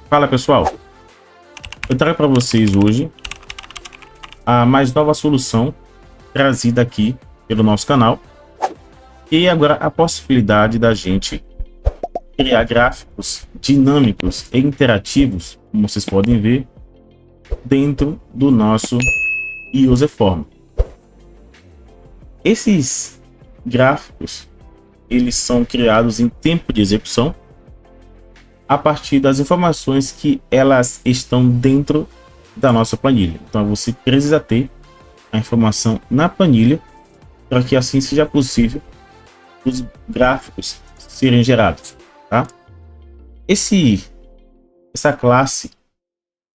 Fala pessoal, eu trago para vocês hoje a mais nova solução trazida aqui pelo nosso canal e agora a possibilidade da gente criar gráficos dinâmicos e interativos, como vocês podem ver, dentro do nosso Userform. Esses gráficos eles são criados em tempo de execução a partir das informações que elas estão dentro da nossa planilha. Então você precisa ter a informação na planilha para que assim seja possível os gráficos serem gerados, tá? Essa classe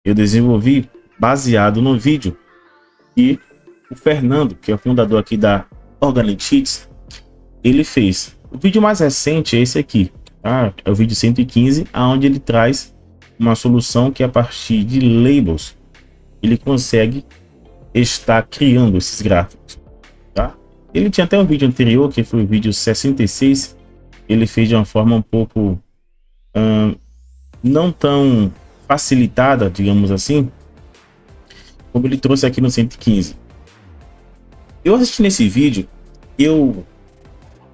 eu desenvolvi baseado no vídeo que o Fernando, que é o fundador aqui da Organic Sheets, ele fez. O vídeo mais recente é esse aqui, tá? É o vídeo 115, onde ele traz uma solução que a partir de labels ele consegue estar criando esses gráficos, tá? Ele tinha até um vídeo anterior, que foi o vídeo 66, ele fez de uma forma um pouco não tão facilitada, digamos assim, como ele trouxe aqui no 115. Eu assisti nesse vídeo, eu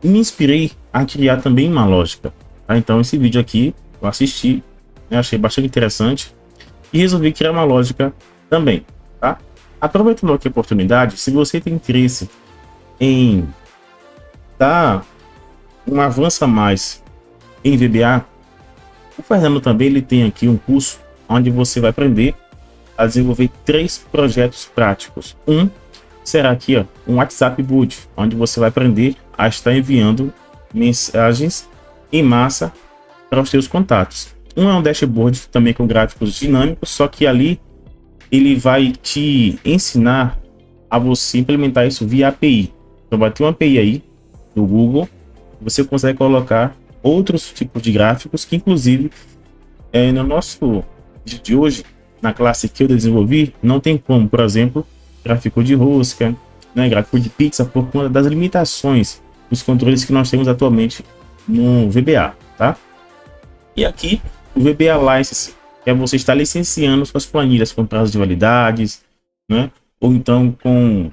me inspirei a criar também uma lógica, tá? Então esse vídeo aqui eu assisti, né, achei bastante interessante e resolvi criar uma lógica também, tá? Aproveitando aqui a oportunidade, se você tem interesse em dar um avanço a mais em VBA, o Fernando também ele tem aqui um curso onde você vai aprender a desenvolver 3 projetos práticos. Um será aqui, ó, um WhatsApp Bot, onde você vai aprender a estar enviando mensagens em massa para os seus contatos. Um é um dashboard também com gráficos dinâmicos, só que ali ele vai te ensinar a você implementar isso via API. Então vai ter uma API aí no Google, você consegue colocar outros tipos de gráficos que inclusive no nosso vídeo de hoje, na classe que eu desenvolvi, não tem como, por exemplo, gráfico de rosca, né, gráfico de pizza, por conta das limitações dos controles que nós temos atualmente no VBA, tá? E aqui o VBA License, que é você estar licenciando suas planilhas com prazo de validades, né? Ou então com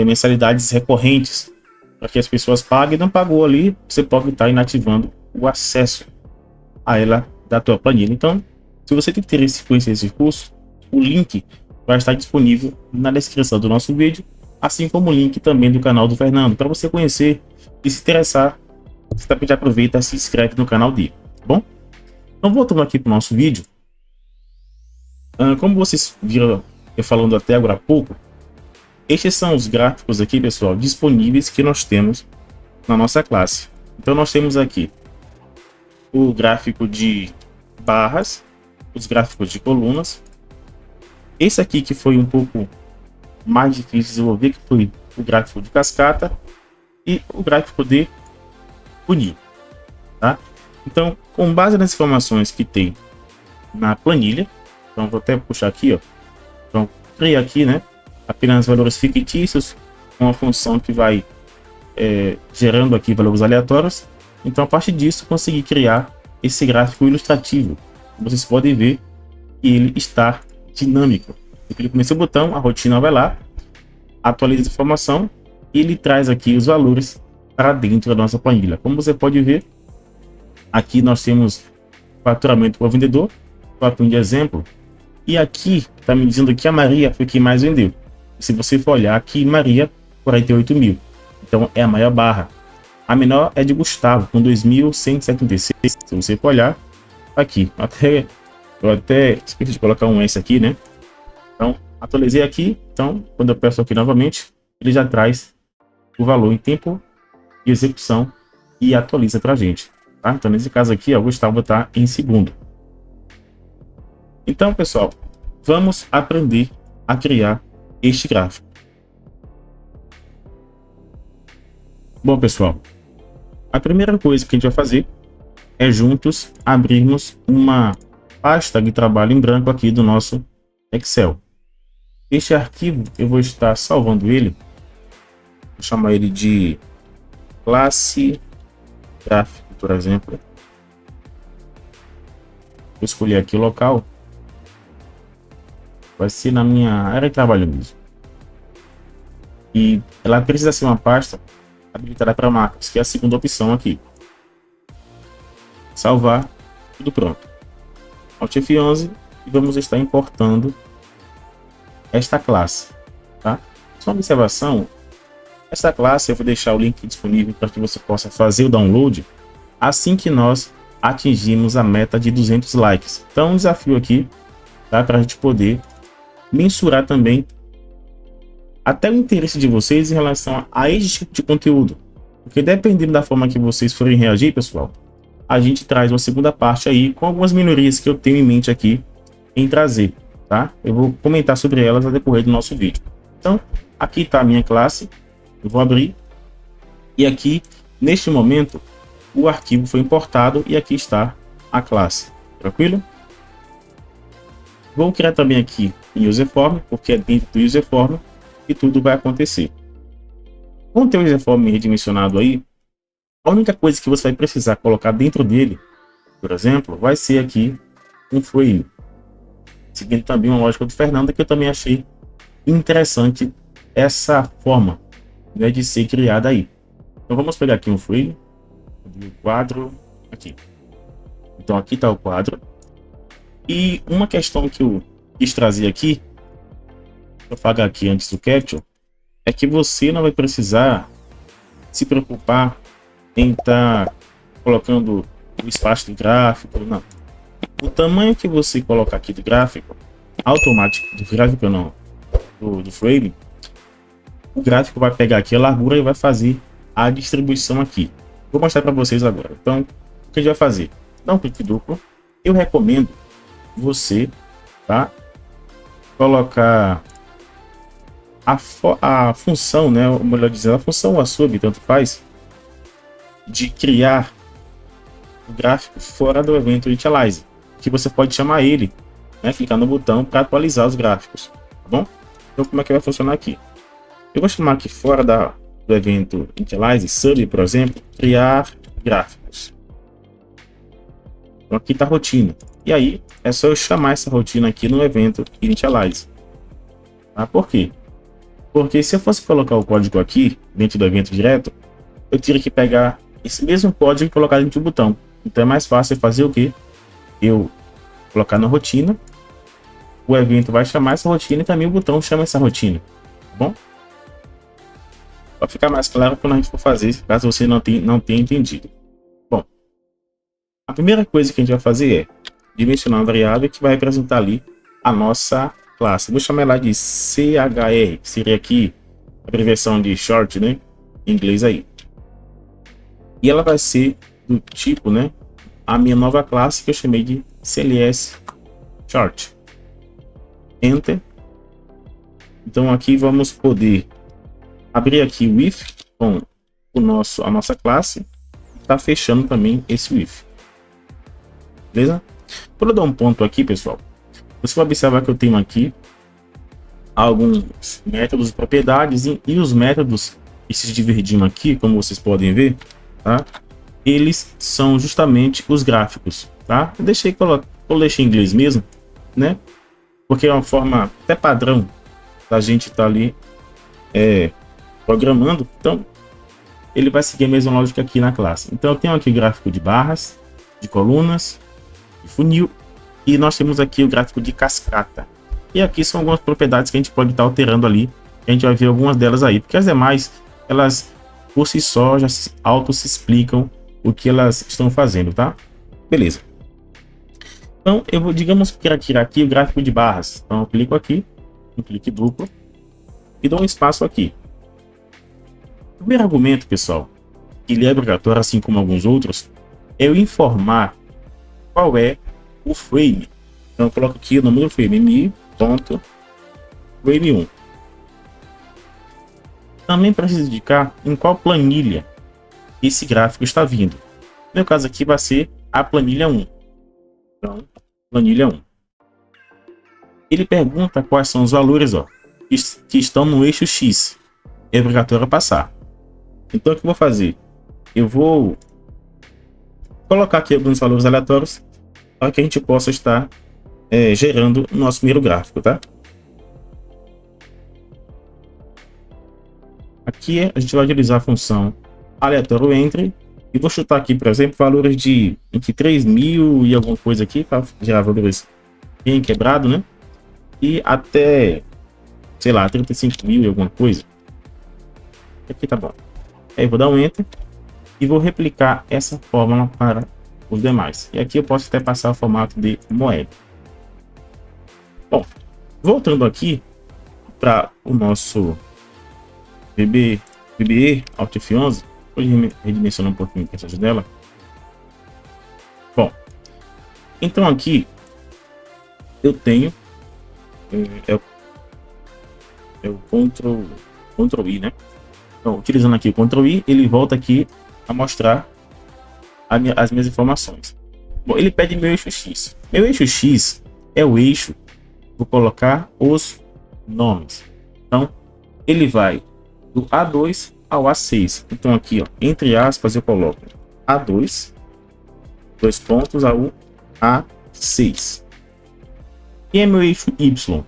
mensalidades recorrentes, para que as pessoas paguem. Não pagou ali, você pode estar inativando o acesso a ela da tua planilha. Então, se você tem interesse em conhecer esse curso, o link vai estar disponível na descrição do nosso vídeo, assim como o link também do canal do Fernando, para você conhecer e se interessar. Você também já aproveita e se inscreve no canal dele, tá bom? Então, voltando aqui para o nosso vídeo, como vocês viram eu falando até agora há pouco, estes são os gráficos aqui, pessoal, disponíveis que nós temos na nossa classe. Então, nós temos aqui o gráfico de barras, os gráficos de colunas. Esse aqui que foi um pouco mais difícil de desenvolver, que foi o gráfico de cascata e o gráfico de funil, tá? Então, com base nas informações que tem na planilha, então vou até puxar aqui, ó. Então, criei aqui, né, apenas valores fictícios com a função que vai gerando aqui valores aleatórios. Então, a partir disso, consegui criar esse gráfico ilustrativo. Vocês podem ver que ele está dinâmico. Eu clico nesse botão, a rotina vai lá, atualiza a informação e ele traz aqui os valores para dentro da nossa planilha. Como você pode ver, aqui nós temos faturamento por vendedor, fato de exemplo, e aqui está me dizendo que a Maria foi quem mais vendeu. Se você for olhar aqui, Maria, 48 mil. Então é a maior barra. A menor é de Gustavo, com 2.176. Se você for olhar, aqui. Eu até esqueci de colocar um S aqui, né? Então, atualizei aqui. Então, quando eu peço aqui novamente, ele já traz o valor em tempo de execução e atualiza para a gente, tá? Então, nesse caso aqui, ó, o Gustavo está em segundo. Então, pessoal, vamos aprender a criar este gráfico. Bom, pessoal, a primeira coisa que a gente vai fazer é juntos abrirmos uma pasta de trabalho em branco aqui do nosso Excel. Este arquivo eu vou estar salvando ele, vou chamar ele de classe gráfico, por exemplo. Vou escolher aqui o local. Vai ser na minha área de trabalho mesmo. E ela precisa ser uma pasta habilitada para marcas, que é a segunda opção aqui. Salvar, tudo pronto. Alt F11 e vamos estar importando esta classe, tá? Só uma observação, esta classe eu vou deixar o link disponível para que você possa fazer o download assim que nós atingimos a meta de 200 likes. Então um desafio aqui, tá? Para a gente poder mensurar também até o interesse de vocês em relação a esse tipo de conteúdo. Porque dependendo da forma que vocês forem reagir, pessoal, a gente traz uma segunda parte aí com algumas minorias que eu tenho em mente aqui em trazer, tá? Eu vou comentar sobre elas ao decorrer do nosso vídeo. Então, aqui está a minha classe, eu vou abrir e aqui, neste momento, o arquivo foi importado e aqui está a classe, tranquilo? Vou criar também aqui em userform, porque é dentro do userform e tudo vai acontecer. Com o teu userform redimensionado aí, a única coisa que você vai precisar colocar dentro dele, por exemplo, vai ser aqui um frame. Seguindo também uma lógica do Fernando, que eu também achei interessante essa forma, né, de ser criada aí. Então vamos pegar aqui um frame, o quadro aqui. Então aqui está o quadro. E uma questão que eu quis trazer aqui, vou apagar aqui antes do capture, é que você não vai precisar se preocupar em estar colocando o espaço do gráfico, não. O tamanho que você colocar aqui do gráfico, automático, do gráfico não, do frame, o gráfico vai pegar aqui a largura e vai fazer a distribuição aqui. Vou mostrar para vocês agora. Então, o que a gente vai fazer? Dá um clique duplo. Eu recomendo você, tá, colocar a função, né, ou melhor dizendo, a função ou a sub, tanto faz, de criar o gráfico fora do evento Initialize, que você pode chamar ele, né, clicar no botão para atualizar os gráficos, tá bom? Então como é que vai funcionar aqui? Eu vou chamar aqui fora do evento Initialize, sub, por exemplo, criar gráficos. Então aqui está a rotina. E aí é só eu chamar essa rotina aqui no evento Initialize. Tá? Por quê? Porque se eu fosse colocar o código aqui dentro do evento direto, eu teria que pegar esse mesmo código e colocar dentro do botão. Então é mais fácil fazer o quê? Eu colocar na rotina, o evento vai chamar essa rotina e também o botão chama essa rotina, tá bom? Para ficar mais claro quando a gente for fazer, caso você não tenha entendido. Bom, a primeira coisa que a gente vai fazer é dimensionar uma variável que vai representar ali a nossa classe. Vou chamar ela de CHR, que seria aqui a abreviação de short, né, em inglês aí. E ela vai ser do tipo, né, a minha nova classe que eu chamei de CLS Short. Enter. Então aqui vamos poder abrir aqui o if com a nossa classe. Tá fechando também esse if. Beleza? Quando eu dar um ponto aqui, pessoal, você vai observar que eu tenho aqui alguns métodos e propriedades e os métodos, esses de verdinho aqui, como vocês podem ver, tá? Eles são justamente os gráficos, tá? Eu deixei em inglês mesmo, né? Porque é uma forma até padrão da gente estar ali programando. Então, ele vai seguir a mesma lógica aqui na classe. Então, eu tenho aqui o gráfico de barras, de colunas, de funil, e nós temos aqui o gráfico de cascata. E aqui são algumas propriedades que a gente pode estar alterando ali. A gente vai ver algumas delas aí, porque as demais, elas por si só já se explicam o que elas estão fazendo, tá? Beleza. Então, eu vou, digamos que queira tirar aqui o gráfico de barras. Então, eu clico aqui, um clique duplo, e dou um espaço aqui. O primeiro argumento, pessoal, que ele é obrigatório, assim como alguns outros, é eu informar qual é o frame. Então, eu coloco aqui o nome do frame, mi.frame1. Também preciso indicar em qual planilha esse gráfico está vindo. No meu caso aqui vai ser a planilha 1. Então, planilha 1. Ele pergunta quais são os valores, ó, que estão no eixo X. É obrigatório passar. Então, o que eu vou fazer? Eu vou colocar aqui alguns valores aleatórios para que a gente possa estar gerando o nosso primeiro gráfico, tá? Aqui a gente vai utilizar a função aleatório entre e vou chutar aqui, por exemplo, valores de entre 3.000 e alguma coisa aqui para gerar valores bem quebrado, né? E até, sei lá, 35.000 e alguma coisa. Aqui tá bom. Aí vou dar um enter e vou replicar essa fórmula para os demais. E aqui eu posso até passar o formato de moeda. Bom, voltando aqui para o nosso VBE Alt F11, vou redimensionar um pouquinho essa janela. Bom, então aqui eu tenho o Ctrl I, né? Então, utilizando aqui o Ctrl I, ele volta aqui a mostrar as minhas informações. Bom, ele pede meu eixo X. Meu eixo X é o eixo, vou colocar os nomes. Então, ele vai do A2 ao A6. Então, aqui, ó, entre aspas, eu coloco A2, dois pontos, ao A6. E é meu eixo Y.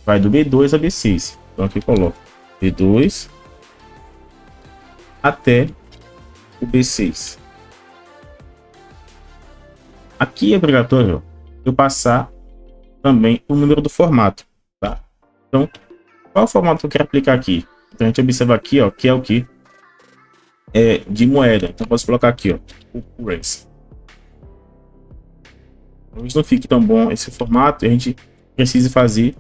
Vai do B2 a B6. Então, aqui eu coloco B2 até o B6. Aqui é obrigatório eu passar também o número do formato, tá? Então, qual é o formato que eu quero aplicar aqui? Então, a gente observa aqui, ó, que é o que? É de moeda. Então, posso colocar aqui, ó, o currency. Talvez não fique tão bom esse formato e a gente precisa fazer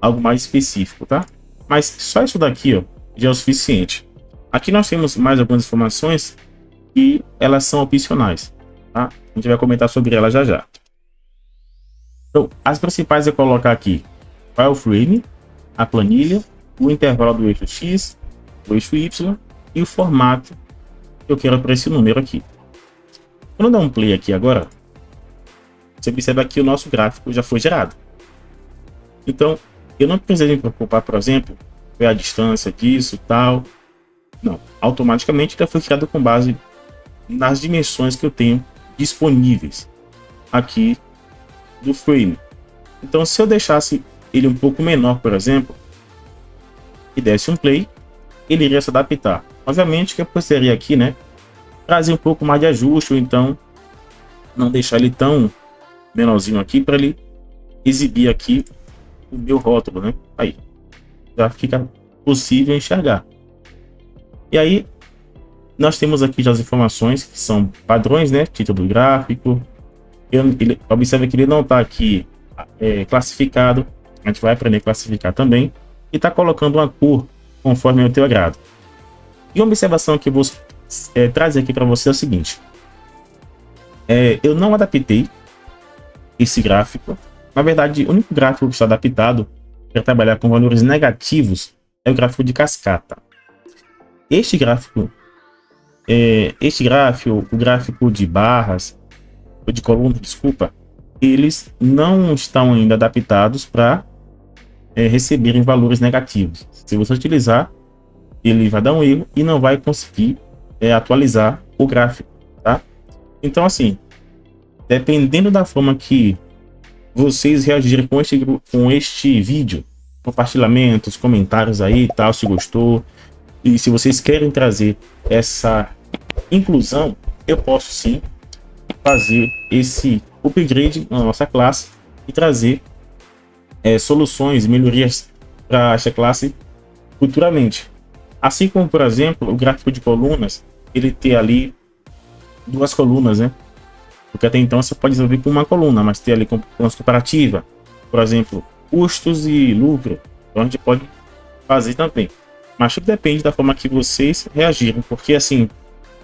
algo mais específico, tá? Mas só isso daqui, ó, já é o suficiente. Aqui nós temos mais algumas informações e elas são opcionais, tá? A gente vai comentar sobre elas já já. Então, as principais eu colocar aqui: file frame, a planilha, o intervalo do eixo X, o eixo Y e o formato que eu quero para esse número aqui. Quando eu dar um play aqui agora, você observa que o nosso gráfico já foi gerado. Então, eu não preciso me preocupar, por exemplo, ver a distância disso, tal. Não, automaticamente já foi criado com base nas dimensões que eu tenho disponíveis aqui do frame. Então, se eu deixasse ele um pouco menor, por exemplo, e desse um play, ele iria se adaptar. Obviamente que eu precisaria aqui, né, trazer um pouco mais de ajuste, ou então não deixar ele tão menorzinho aqui para ele exibir aqui o meu rótulo, né? Aí já fica possível enxergar. E aí nós temos aqui já as informações que são padrões, né? Título do gráfico. Ele observa que ele não está aqui classificado. A gente vai aprender a classificar também. E está colocando uma cor conforme o teu agrado. E uma observação que eu vou trazer aqui para você é o seguinte: eu não adaptei esse gráfico. Na verdade, o único gráfico que está adaptado para trabalhar com valores negativos é o gráfico de cascata. Este gráfico, o gráfico de barras, ou de coluna, desculpa, eles não estão ainda adaptados para receberem valores negativos. Se você utilizar, ele vai dar um erro e não vai conseguir atualizar o gráfico, tá? Então, assim, dependendo da forma que vocês reagirem com este vídeo, compartilhamentos, comentários aí, tal, se gostou, e se vocês querem trazer essa inclusão, eu posso sim fazer esse upgrade na nossa classe e trazer soluções, melhorias para essa classe futuramente. Assim como, por exemplo, o gráfico de colunas, ele ter ali duas colunas, né? Porque até então você pode resolver com uma coluna, mas ter ali coluna comparativa, por exemplo, custos e lucro. Então a gente pode fazer também. Mas tudo depende da forma que vocês reagirem, porque assim,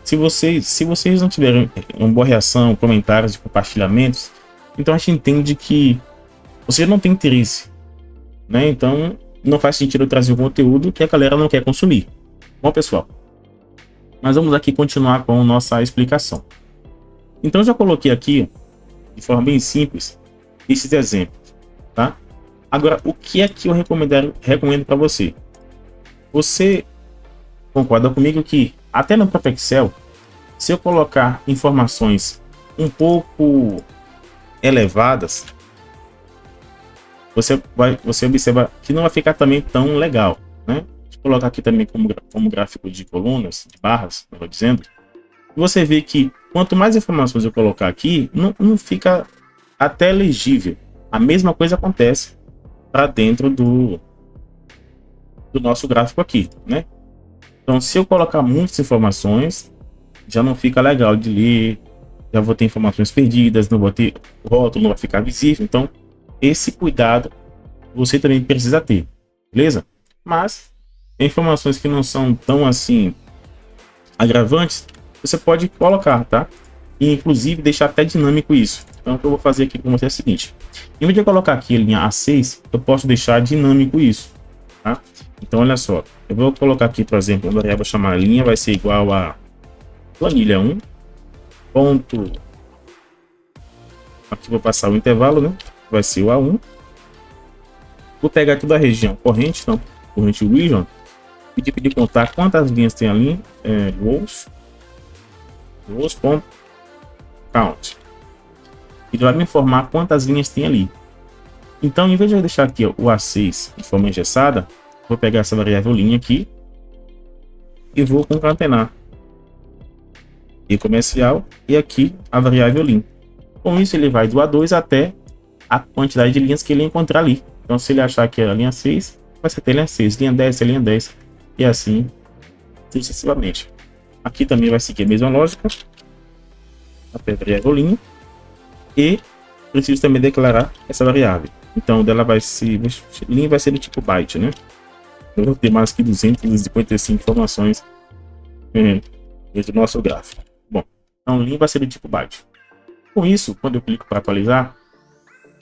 se vocês não tiverem uma boa reação, comentários e compartilhamentos, então a gente entende que você não tem interesse, né? Então não faz sentido eu trazer o conteúdo que a galera não quer consumir. Bom, pessoal, mas vamos aqui continuar com a nossa explicação. Então já coloquei aqui, de forma bem simples, esses exemplos, tá? Agora, o que é que eu recomendo para você? Você concorda comigo que até no próprio Excel, se eu colocar informações um pouco elevadas, você observa que não vai ficar também tão legal, né? Deixa eu colocar aqui também como gráfico de colunas, de barras, melhor dizendo. Você vê que quanto mais informações eu colocar aqui, não fica até legível. A mesma coisa acontece para dentro do nosso gráfico aqui, né? Então, se eu colocar muitas informações, já não fica legal de ler, já vou ter informações perdidas, não vou ter o rótulo, não vai ficar visível. Então, esse cuidado você também precisa ter, beleza? Mas informações que não são tão assim agravantes, você pode colocar, tá? E inclusive deixar até dinâmico isso. Então o que eu vou fazer aqui com você é o seguinte: em vez de eu colocar aqui a linha A6, eu posso deixar dinâmico isso, tá? Então olha só, eu vou colocar aqui, por exemplo, uma variável chamada linha vai ser igual a planilha 1 ponto, aqui vou passar o intervalo, né? Vai ser o A1. Vou pegar toda a região corrente, então corrente region, pedir contar quantas linhas tem ali, rows.count. Ele vai me informar quantas linhas tem ali. Então, em vez de eu deixar aqui ó, o A6 de forma engessada, vou pegar essa variável linha aqui e vou concatenar e comercial e aqui a variável lim. Com isso, ele vai do A2 até a quantidade de linhas que ele encontrar ali. Então, se ele achar que é a linha 6, vai ser até a linha 6, linha 10 é a linha 10 e assim sucessivamente. Aqui também vai seguir a mesma lógica, até a variável linha, e preciso também declarar essa variável. Então, dela vai ser, linha vai ser do tipo byte, né? Eu vou ter mais que 255 informações do nosso gráfico. Bom, então linha vai ser do tipo byte. Com isso, quando eu clico para atualizar,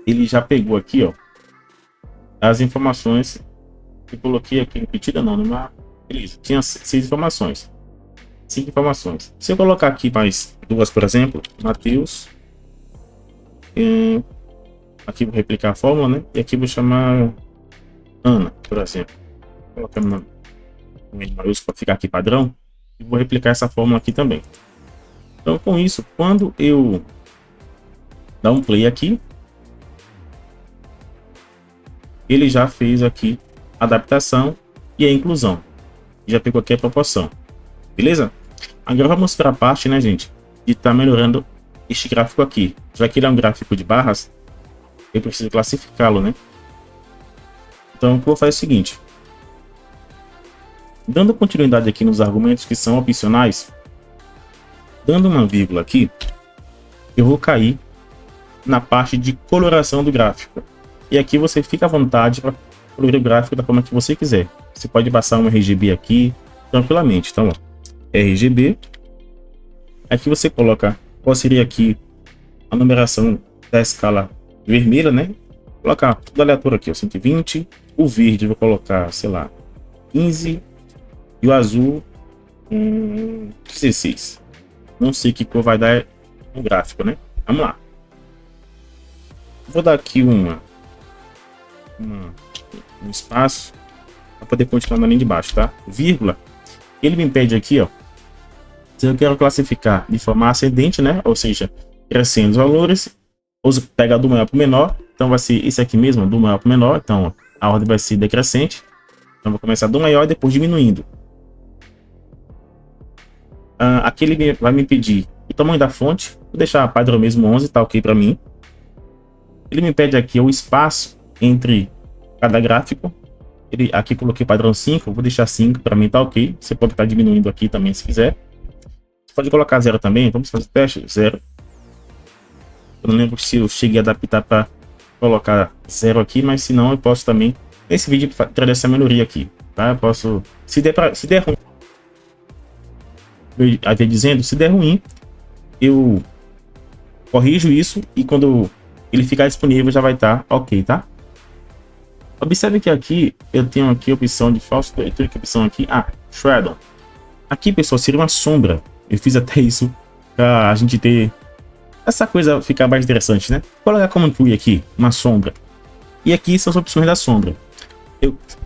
ele já pegou aqui, ó, as informações que eu coloquei aqui repetida não, numa beleza, tinha 6 informações. 5 informações. Se eu colocar aqui mais duas, por exemplo, Matheus, aqui vou replicar a fórmula, né? E aqui vou chamar Ana, por exemplo. Vou colocar no maiúsculo para ficar aqui padrão. E vou replicar essa fórmula aqui também. Então, com isso, quando eu dar um play aqui, ele já fez aqui a adaptação e a inclusão. Já pegou aqui a proporção. Beleza? Agora vamos para a parte, né, gente, de estar melhorando este gráfico aqui. Já que ele é um gráfico de barras, eu preciso classificá-lo, né? Então, o que eu vou fazer é o seguinte. Dando continuidade aqui nos argumentos que são opcionais, dando uma vírgula aqui, eu vou cair na parte de coloração do gráfico. E aqui você fica à vontade para colorir o gráfico da forma que você quiser. Você pode passar um RGB aqui tranquilamente. Então, ó, RGB. Aqui você coloca qual seria aqui a numeração da escala vermelha, né? Vou colocar tudo aleatório aqui, ó, 120. O verde eu vou colocar, sei lá, 15. E o azul, 16. Não sei que cor vai dar no gráfico, né? Vamos lá. Vou dar aqui um espaço para poder continuar na linha de baixo, tá? Vírgula. Ele me pede aqui, ó, se eu quero classificar de forma ascendente, né? Ou seja, crescendo os valores, ou pega do maior para o menor. Então vai ser esse aqui mesmo, do maior para o menor. Então ó, a ordem vai ser decrescente. Então vou começar do maior e depois diminuindo. Aqui ele vai me pedir o tamanho da fonte. Vou deixar padrão mesmo 11, tá ok para mim. Ele me pede aqui o espaço entre cada gráfico. Aqui coloquei padrão 5, vou deixar 5, para mim tá ok. Você pode estar diminuindo aqui também se quiser. Você pode colocar 0 também, vamos fazer o teste, 0. Eu não lembro se eu cheguei a adaptar para colocar 0 aqui, mas se não eu posso também, nesse vídeo, trazer essa melhoria aqui, tá? Eu posso, se der ruim, eu havia dizendo, se der ruim, eu corrijo isso e quando ele ficar disponível já vai estar ok, tá? Observe que aqui eu tenho aqui a opção de falso, eu tenho aqui a opção aqui, Shadow. Aqui, pessoal, seria uma sombra. Eu fiz até isso para a gente ter essa coisa ficar mais interessante, né? Vou colocar como true aqui, uma sombra. E aqui são as opções da sombra.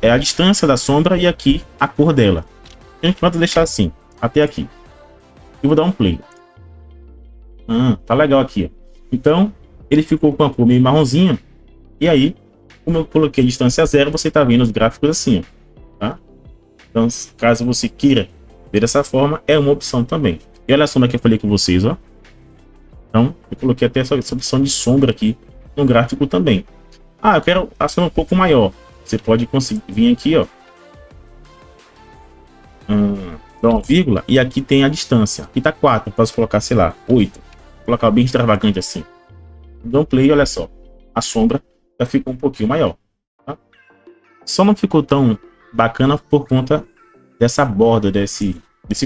É a distância da sombra e aqui a cor dela. A gente pode deixar assim, até aqui. Eu vou dar um play. Tá legal aqui, ó. Então, ele ficou com a cor meio marronzinha. E aí, como eu coloquei a distância 0, você está vendo os gráficos assim, ó, tá? Então, caso você queira ver dessa forma, é uma opção também. E olha a sombra que eu falei com vocês, ó. Então, eu coloquei até essa opção de sombra aqui no gráfico também. Ah, eu quero a sombra um pouco maior. Você pode conseguir vir aqui, ó. Dá uma vírgula e aqui tem a distância. Aqui tá 4, posso colocar, sei lá, 8. Vou colocar bem extravagante assim. Dá um play, olha só. A sombra já ficou um pouquinho maior. Tá? Só não ficou tão bacana por conta dessa borda, desse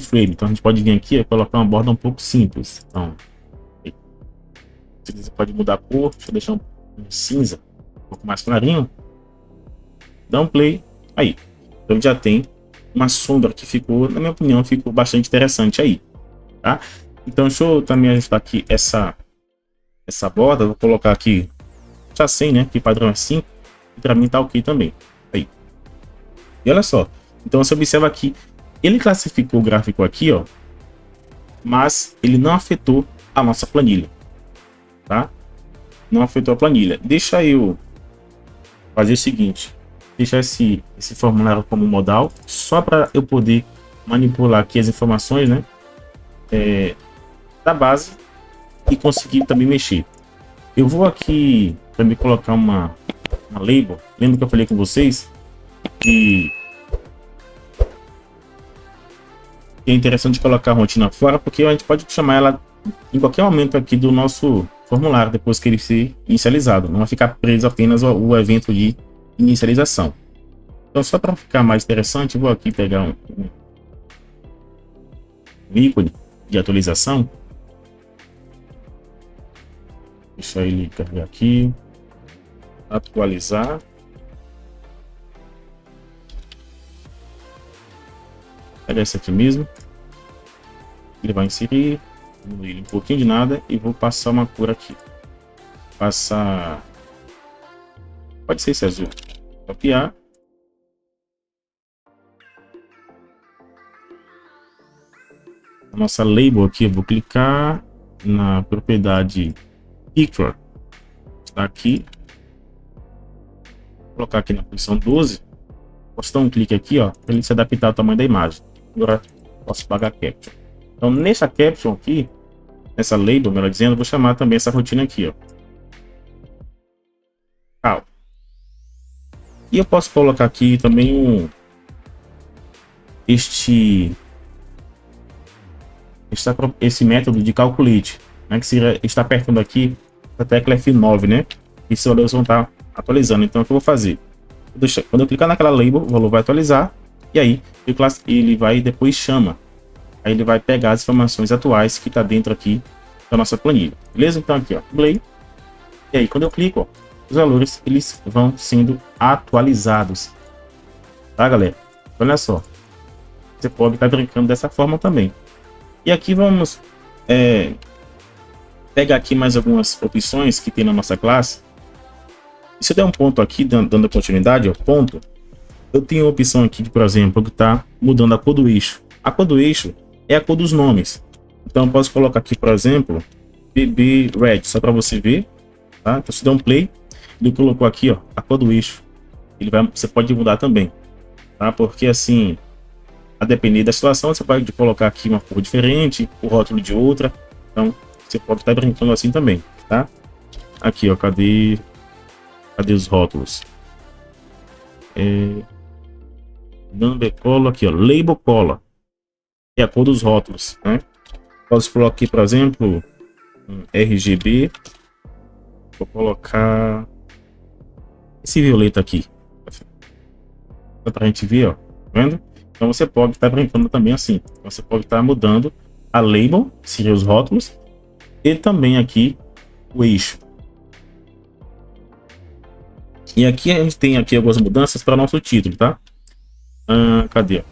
frame. Então a gente pode vir aqui e colocar uma borda um pouco simples. Então, você pode mudar a cor. Deixa eu deixar um cinza um pouco mais clarinho. Dá um play. Aí. Então já tem uma sombra que ficou, na minha opinião, ficou bastante interessante aí. Tá? Então deixa eu também ajustar aqui essa borda. Vou colocar aqui já 100, né? Que padrão é 5. E para mim tá ok também. Aí. E olha só. Então você observa aqui. Ele classificou o gráfico aqui, ó. Mas ele não afetou a nossa planilha. Tá? Não afetou a planilha. Deixa eu fazer o seguinte. Deixar esse formulário como modal. Só para eu poder manipular aqui as informações, né? Da base. E conseguir também mexer. Eu vou aqui também colocar uma label. Lembra que eu falei com vocês que é interessante colocar a rotina fora, porque a gente pode chamar ela em qualquer momento aqui do nosso formulário, depois que ele ser inicializado. Não vai ficar preso apenas ao evento de inicialização. Então, só para ficar mais interessante, eu vou aqui pegar um ícone de atualização. Deixa ele carregar aqui. Atualizar. Pega esse aqui mesmo. Ele vai inserir. Diminuir um pouquinho de nada. E vou passar uma cor aqui. Passar. Pode ser esse azul. Copiar. A nossa label aqui. Eu vou clicar na propriedade Picture. Está aqui. Vou colocar aqui na posição 12. Posso dar um clique aqui, ó, para ele se adaptar ao tamanho da imagem. Agora posso pagar Caption. Então, nessa Caption aqui, nessa label, melhor dizendo, eu vou chamar também essa rotina aqui, ó. Cal. E eu posso colocar aqui também esse método de calculate, né, que seria, está apertando aqui a tecla F9, né? E seus valores vão estar atualizando. Então, o que eu vou fazer? Quando eu clicar naquela label, o valor vai atualizar. E aí, ele vai depois chama. Aí ele vai pegar as informações atuais que está dentro aqui da nossa planilha. Beleza? Então aqui, ó, play. E aí, quando eu clico, ó, os valores eles vão sendo atualizados. Tá, galera? Olha só. Você pode estar brincando dessa forma também. E aqui vamos pegar aqui mais algumas opções que tem na nossa classe. E se eu der um ponto aqui, dando continuidade, ó, ponto, eu tenho a opção aqui, de, por exemplo, que está mudando a cor do eixo. A cor do eixo é a cor dos nomes. Então eu posso colocar aqui, por exemplo, BB Red, só para você ver. Tá? Então se der um play, ele colocou aqui, ó, a cor do eixo. Você pode mudar também. Tá? Porque assim, a depender da situação, você pode colocar aqui uma cor diferente, o rótulo de outra. Então você pode estar brincando assim também. Tá? Aqui, ó, cadê os rótulos? Number color aqui, ó, label color. É a cor dos rótulos, né? Posso colocar aqui, por exemplo, um RGB. Vou colocar esse violeta aqui. Só pra gente ver, ó. Tá vendo? Então você pode estar brincando também assim. Você pode estar mudando a label, que seria os rótulos, e também aqui o eixo. E aqui a gente tem aqui algumas mudanças para nosso título, tá? Cadê?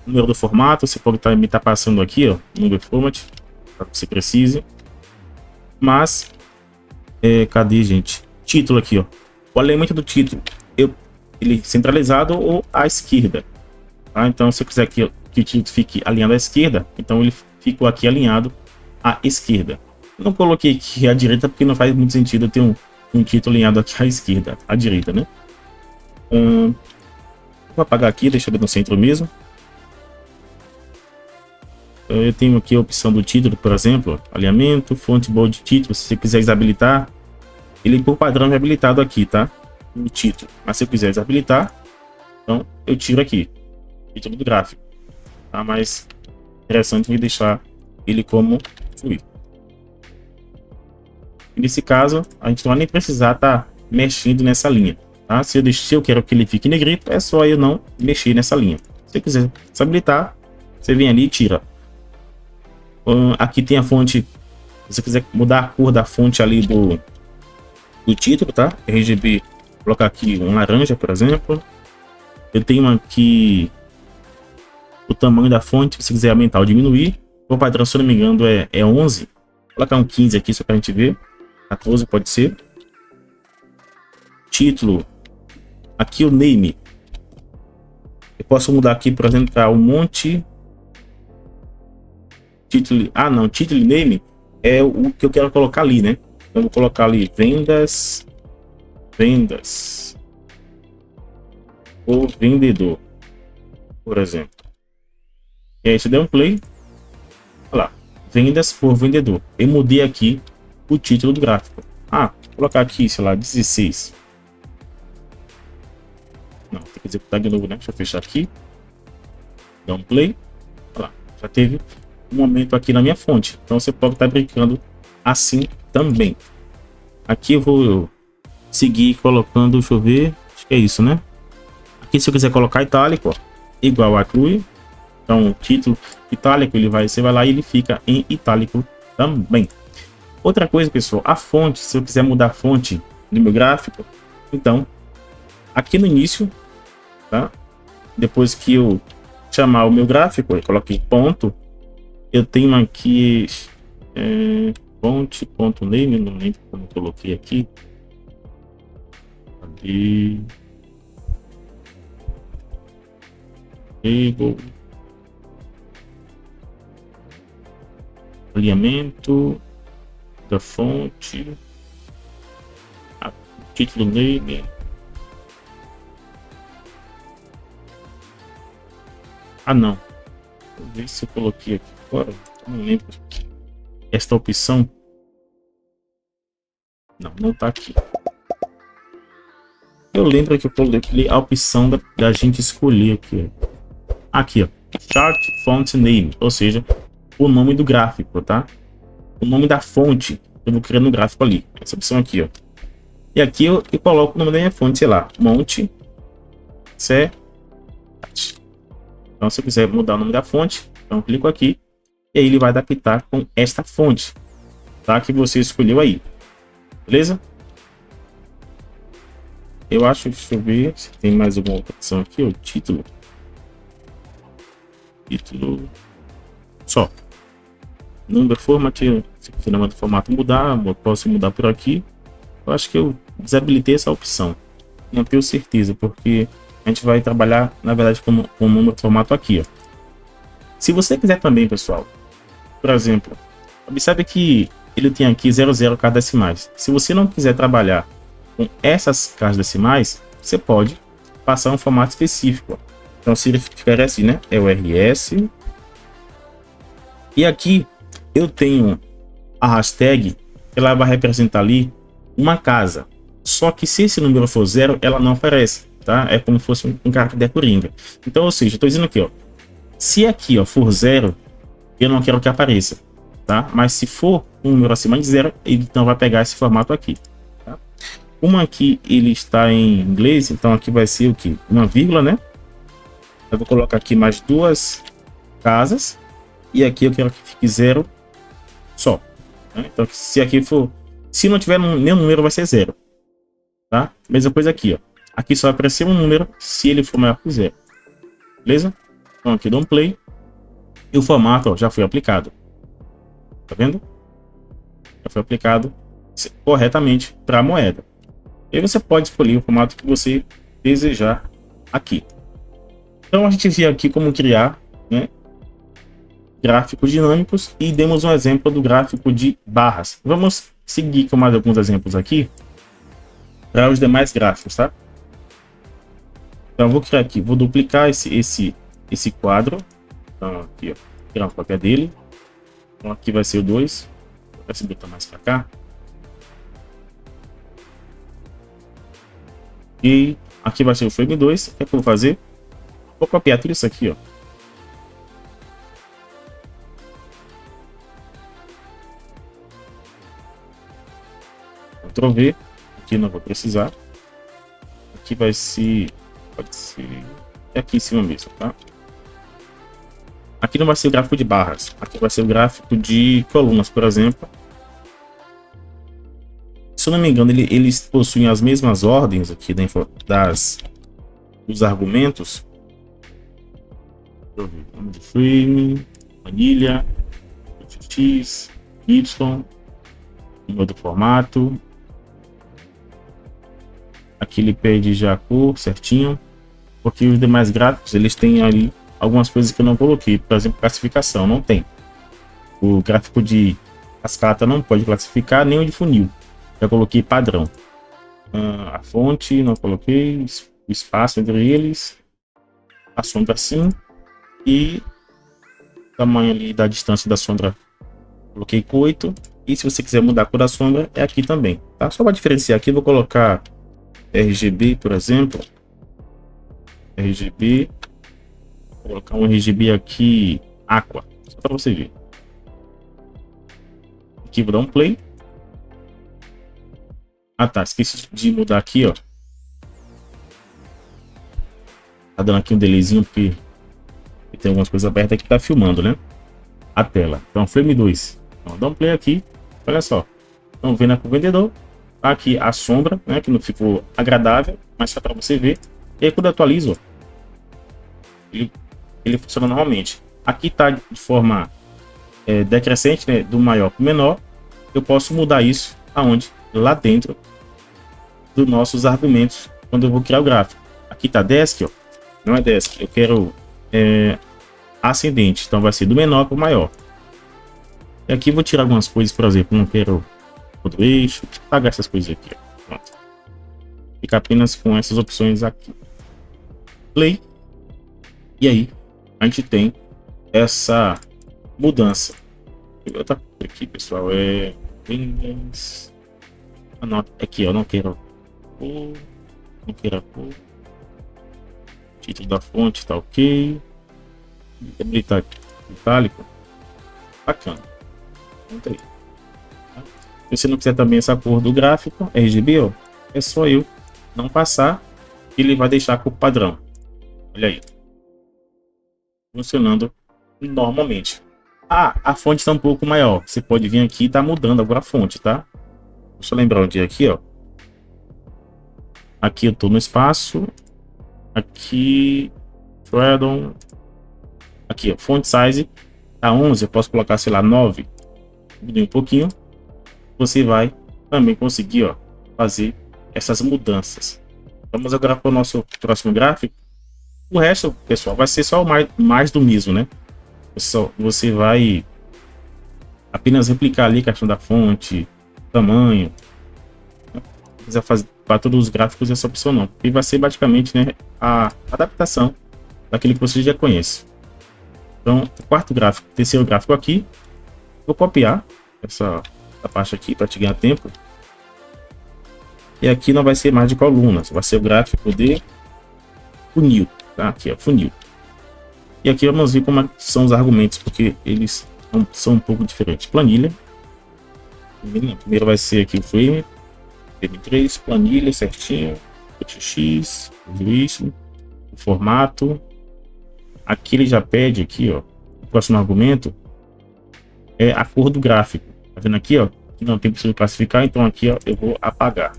O número do formato, você pode estar passando aqui, ó, número format, para que você precise. Mas, cadê, gente? Título aqui, ó. O alinhamento do título, ele centralizado ou à esquerda. Tá? Então, se eu quiser que o título fique alinhado à esquerda, então ele ficou aqui alinhado à esquerda. Não coloquei aqui à direita porque não faz muito sentido eu ter um título alinhado aqui à esquerda, à direita, né? Vou apagar aqui, deixar ele no centro mesmo. Eu tenho aqui a opção do título, por exemplo, alinhamento, fonte bold de título. Se você quiser desabilitar, ele por padrão é habilitado aqui, tá? O título. Mas se eu quiser desabilitar, então eu tiro aqui, título do gráfico. Tá? Mas interessante me deixar ele como fluir. E nesse caso, a gente não vai nem precisar estar mexendo nessa linha. Tá? Se eu quero que ele fique negrito, é só eu não mexer nessa linha. Se eu quiser desabilitar, você vem ali e tira. Aqui tem a fonte. Se você quiser mudar a cor da fonte ali do título, tá? RGB, vou colocar aqui um laranja, por exemplo. Eu tenho aqui o tamanho da fonte, se quiser aumentar ou diminuir. O padrão, se eu não me engano, é 11. Vou colocar um 15 aqui só pra gente ver. 14 pode ser. Título. Aqui o name. Eu posso mudar aqui, por exemplo, para um monte. Título. Ah, não. Título e name é o que eu quero colocar ali, né? Então, eu vou colocar ali vendas. Vendas. Ou vendedor. Por exemplo. E aí, se der um play. Olha lá. Vendas por vendedor. Eu mudei aqui o título do gráfico. Ah, vou colocar aqui, sei lá, 16. Não, tem que executar de novo, né? Deixa eu fechar aqui. Dá um play. Olha lá. Já teve um momento aqui na minha fonte. Então você pode estar brincando assim também. Aqui eu vou seguir colocando, deixa eu ver. Acho que é isso, né? Aqui se eu quiser colocar itálico, ó, igual a crui. Então, título itálico, você vai lá e ele fica em itálico também. Outra coisa, pessoal, a fonte, se eu quiser mudar a fonte do meu gráfico, então, aqui no início, tá? Depois que eu chamar o meu gráfico, eu coloquei ponto, eu tenho aqui fonte, ponto name, não lembro como eu coloquei aqui. Cadê? Table. Alinhamento da fonte, título name, não, vou ver se eu coloquei aqui agora, não lembro esta opção, não tá aqui. Eu lembro que eu coloquei a opção da gente escolher aqui ó, chart font name, ou seja, o nome do gráfico, tá? O nome da fonte eu vou criar no gráfico ali, essa opção aqui, ó. E aqui eu coloco o nome da minha fonte, sei lá, Monte C. Então, se eu quiser mudar o nome da fonte, então eu clico aqui e aí ele vai adaptar com esta fonte, tá? Que você escolheu aí, beleza? Eu acho, deixa eu ver se tem mais alguma outra opção aqui, o título só. Number format, se você não manda o formato mudar, eu posso mudar por aqui. Eu acho que eu desabilitei essa opção. Não tenho certeza, porque a gente vai trabalhar, na verdade, com o número de formato aqui, ó. Se você quiser também, pessoal, por exemplo, observe que ele tem aqui 00 casas decimais. Se você não quiser trabalhar com essas casas decimais, você pode passar um formato específico, ó. Então, se ele ficar assim, né? É o RS. E aqui eu tenho a hashtag, ela vai representar ali uma casa. Só que se esse número for 0, ela não aparece, tá? É como se fosse um caractere coringa. Então, ou seja, eu tô dizendo aqui, ó. Se aqui, ó, for 0, eu não quero que apareça, tá? Mas se for um número acima de 0, ele então vai pegar esse formato aqui, tá? Como aqui ele está em inglês, então aqui vai ser o que? Uma vírgula, né? Eu vou colocar aqui mais duas casas. E aqui eu quero que fique 0 só, né? Então, se aqui for... Se não tiver nenhum número, vai ser 0. Tá? Mesma coisa aqui, ó. Aqui só vai aparecer um número se ele for maior que 0. Beleza? Então aqui dou um play. E o formato, ó, já foi aplicado. Tá vendo? Já foi aplicado corretamente para a moeda. E aí você pode escolher o formato que você desejar aqui. Então a gente viu aqui como criar, né, gráficos dinâmicos e demos um exemplo do gráfico de barras. Vamos seguir com mais alguns exemplos aqui para os demais gráficos, tá? Então eu vou criar aqui, vou duplicar esse quadro. Então aqui, ó, tirar uma cópia dele. Então aqui vai ser o 2. Vou se botar mais para cá. E aqui vai ser o frame 2. O que é que eu vou fazer? Vou copiar tudo isso aqui, ó. Ctrl V. Aqui não vou precisar. Aqui vai ser... Pode ser... É aqui em cima mesmo, tá? Aqui não vai ser o gráfico de barras. Aqui vai ser o gráfico de colunas, por exemplo. Se eu não me engano, eles possuem as mesmas ordens aqui dos argumentos. Deixa eu ver. Nome de frame, planilha, X, Y, número do formato. Aqui ele pede já a cor certinho, porque os demais gráficos eles têm ali algumas coisas que eu não coloquei. Por exemplo, classificação não tem. O gráfico de cascata não pode classificar, nem o de funil. Já coloquei padrão. A fonte não coloquei, o espaço entre eles, a sombra sim, e o tamanho ali da distância da sombra coloquei com 8. E se você quiser mudar a cor da sombra é aqui também, tá? Só para diferenciar aqui, vou colocar RGB, por exemplo. RGB. Vou colocar um RGB aqui Aqua, só para você ver. Aqui vou dar um play. Ah tá, esqueci de mudar aqui, ó. Tá dando aqui um delayzinho porque tem algumas coisas abertas que tá filmando, né? A tela. Então, frame 2. Então, dá um play aqui. Olha só. Então, vendo aqui o vendedor. Aqui a sombra, né? Que não ficou agradável, mas só para você ver. E aí, quando eu atualizo, ó, ele funciona normalmente. Aqui tá de forma decrescente, né? Do maior para o menor. Eu posso mudar isso aonde? Lá dentro dos nossos argumentos, quando eu vou criar o gráfico. Aqui tá desk, ó. Não é desk. Eu quero ascendente. Então vai ser do menor para o maior. E aqui eu vou tirar algumas coisas, por exemplo, não quero todo eixo, apagar essas coisas aqui, ó. Pronto. Fica apenas com essas opções aqui. Play. E aí a gente tem essa mudança. Outra coisa aqui, pessoal, Windows. Aqui, ó, não quero cor, não quero cor. Título da fonte tá ok. Habilitar itálico. Bacana. Então, aí. Se você não quiser também essa cor do gráfico RGB, ó, é só eu não passar, ele vai deixar a cor padrão. Olha aí. Funcionando normalmente. A fonte está um pouco maior. Você pode vir aqui e tá mudando agora a fonte, tá? Deixa eu lembrar onde é aqui, ó. Aqui eu tô no espaço. Aqui. Shadon. Aqui, ó. Font size. Tá 11. Eu posso colocar, sei lá, 9. Mudei um pouquinho. Você vai também conseguir, ó, fazer essas mudanças. Vamos agora para o nosso próximo gráfico. O resto, pessoal, vai ser só o mais do mesmo, né? Você vai apenas replicar ali a questão da fonte, tamanho. Não precisa fazer para todos os gráficos essa opção não. E vai ser basicamente, né, a adaptação daquele que você já conhece. Então, o quarto gráfico, terceiro gráfico aqui, vou copiar essa parte aqui para te ganhar tempo. E aqui não vai ser mais de colunas, vai ser o gráfico de funil, tá? Aqui, ó, funil. E aqui vamos ver como são os argumentos, porque eles são um pouco diferentes. Planilha. Primeiro vai ser aqui o frame 3, planilha certinho, X, isso, o formato. Aqui ele já pede aqui, ó, o próximo argumento é a cor do gráfico. Tá vendo aqui, ó? Que não tem possível classificar, então aqui, ó, eu vou apagar.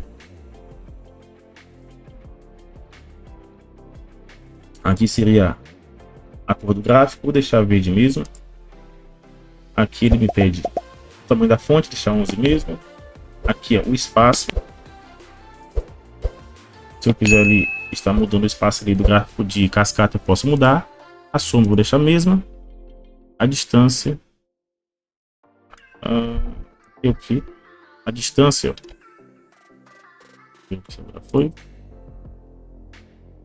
Aqui seria a cor do gráfico, vou deixar verde mesmo. Aqui ele me pede o tamanho da fonte, deixar 11 mesmo. Aqui, ó, o espaço. Se eu quiser ali estar mudando o espaço ali do gráfico de cascata, eu posso mudar. A sombra vou deixar a mesma. a distância. E o que? A distância. Ó. Foi.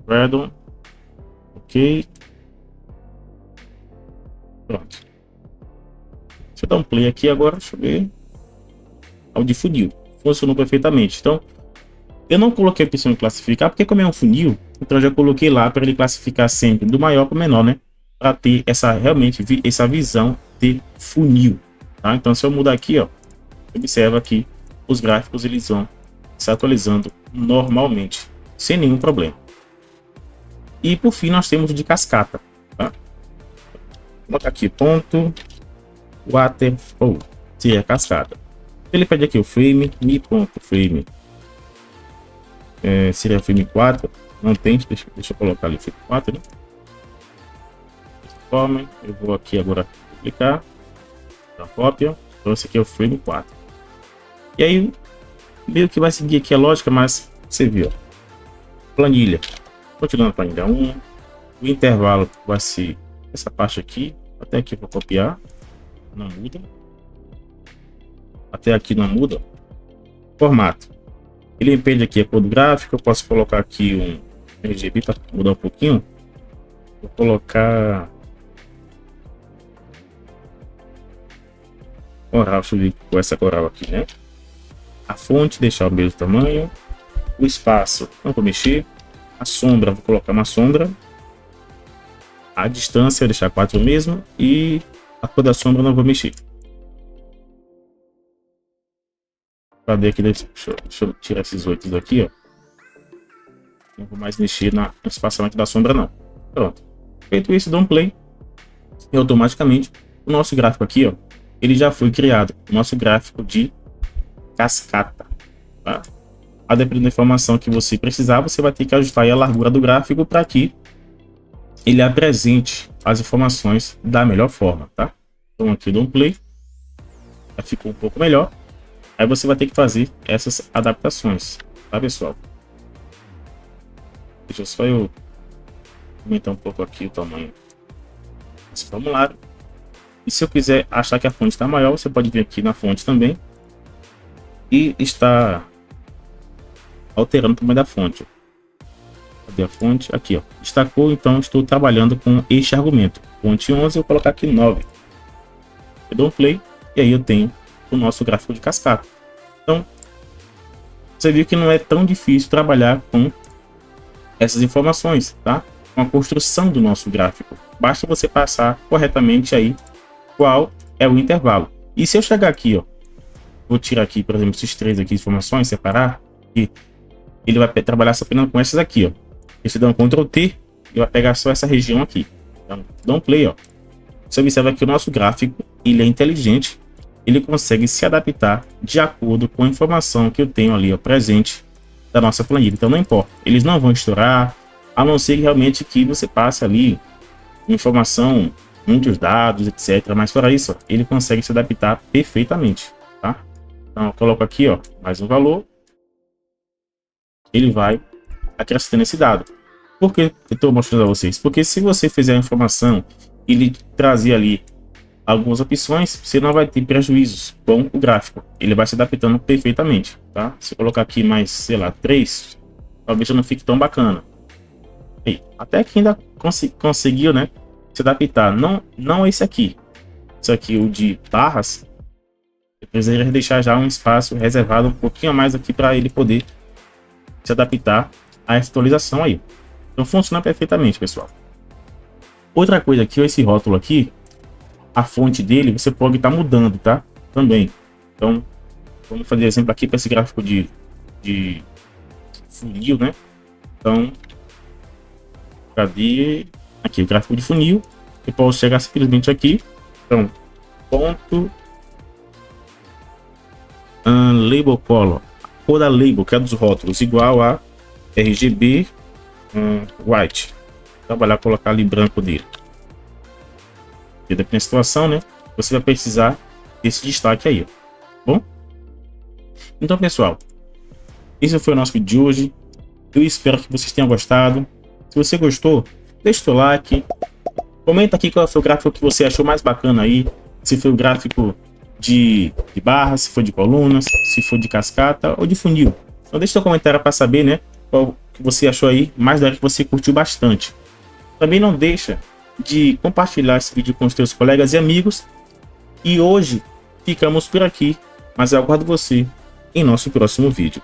Pardon. Ok. Pronto. Deixa eu dar um play aqui agora. Deixa eu ver. O de funil. Funcionou perfeitamente. Então, eu não coloquei a opção de classificar, porque como é um funil, então eu já coloquei lá para ele classificar sempre do maior para o menor, né? Para ter realmente essa visão de funil. Tá? Então, se eu mudar aqui, ó, observa aqui, os gráficos eles vão se atualizando normalmente, sem nenhum problema. E por fim, nós temos o de cascata. Tá? Vou colocar aqui, ponto, waterfall, se é cascata. Ele pede aqui o frame, mi.frame. Seria frame 4. Não tem, deixa eu colocar ali frame 4, né? Dessa forma, eu vou aqui agora duplicar a cópia. Então esse aqui é o frame 4. E aí, meio que vai seguir aqui a lógica, mas você viu. Planilha. Continuando a planilha 1. O intervalo vai ser essa parte aqui. Até aqui eu vou copiar. Não muda. Até aqui não muda. Formato. Ele impede aqui a cor do gráfico. Eu posso colocar aqui um RGB para mudar um pouquinho. Vou colocar coral, deixa eu ver com essa coral aqui, né? A fonte deixar o mesmo tamanho. O espaço não vou mexer. A sombra vou colocar uma sombra. A distância deixar 4 mesmo. E a cor da sombra não vou mexer. Cadê aqui? Deixa eu tirar esses 8 daqui, ó. Não vou mais mexer no espaçamento da sombra, não. Pronto. Feito isso, dou um play. E automaticamente o nosso gráfico aqui, ó, ele já foi criado. O nosso gráfico de cascata. Tá? A depender da informação que você precisar, você vai ter que ajustar aí a largura do gráfico para que ele apresente as informações da melhor forma, tá? Então aqui eu dou um play. Já ficou um pouco melhor. Aí você vai ter que fazer essas adaptações, tá, pessoal? Deixa só eu aumentar um pouco aqui o tamanho desse formulário. E se eu quiser achar que a fonte está maior, você pode vir aqui na fonte também e está alterando o tamanho da fonte. Cadê a fonte? Aqui, ó. Destacou, então estou trabalhando com este argumento. Fonte 11, eu vou colocar aqui 9. Eu dou um play e aí eu tenho o nosso gráfico de cascata. Então, você viu que não é tão difícil trabalhar com essas informações, tá? Com a construção do nosso gráfico. Basta você passar corretamente aí qual é o intervalo. E se eu chegar aqui, ó, vou tirar aqui, por exemplo, esses 3 aqui informações, separar, e ele vai trabalhar apenas com essas aqui, ó. Você dá um Ctrl T e vai pegar só essa região aqui. Então, dá um play, ó. Você observa que o nosso gráfico, ele é inteligente, ele consegue se adaptar de acordo com a informação que eu tenho ali, ó, presente da nossa planilha. Então não importa, eles não vão estourar, a não ser realmente que você passe ali informação, muitos dados, etc. Mas fora isso, ó, ele consegue se adaptar perfeitamente, tá? Então eu coloco aqui, ó, mais um valor, ele vai acrescentando esse dado. Por que eu estou mostrando a vocês? Porque se você fizer a informação e ele trazer ali algumas opções, você não vai ter prejuízos com o gráfico. Ele vai se adaptando perfeitamente, tá? Se eu colocar aqui mais, sei lá, 3, talvez já não fique tão bacana. E até que ainda conseguiu, né, se adaptar. Não esse aqui. Esse aqui, o de barras, eu precisaria deixar já um espaço reservado um pouquinho a mais aqui para ele poder se adaptar a essa atualização aí. Então funciona perfeitamente, pessoal. Outra coisa aqui, esse rótulo aqui, a fonte dele você pode estar mudando, tá? Também. Então, vamos fazer exemplo aqui para esse gráfico de funil, né? Então, cadê? Aqui, o gráfico de funil. Eu posso chegar simplesmente aqui. Então, ponto label color. A cor da label, que é dos rótulos, igual a RGB white. Trabalhar, colocar ali branco dele. E dependendo da situação, né? Você vai precisar desse destaque aí, ó. Bom? Então, pessoal, esse foi o nosso vídeo de hoje. Eu espero que vocês tenham gostado. Se você gostou, deixa o seu like, Comenta aqui qual foi o gráfico que você achou mais bacana aí. Se foi o gráfico de barras, se foi de colunas, se foi de cascata ou de funil. Então deixa seu comentário para saber, né, qual que você achou aí mais da hora, que você curtiu bastante. Também não deixa de compartilhar esse vídeo com os seus colegas e amigos. E hoje ficamos por aqui, mas eu aguardo você em nosso próximo vídeo.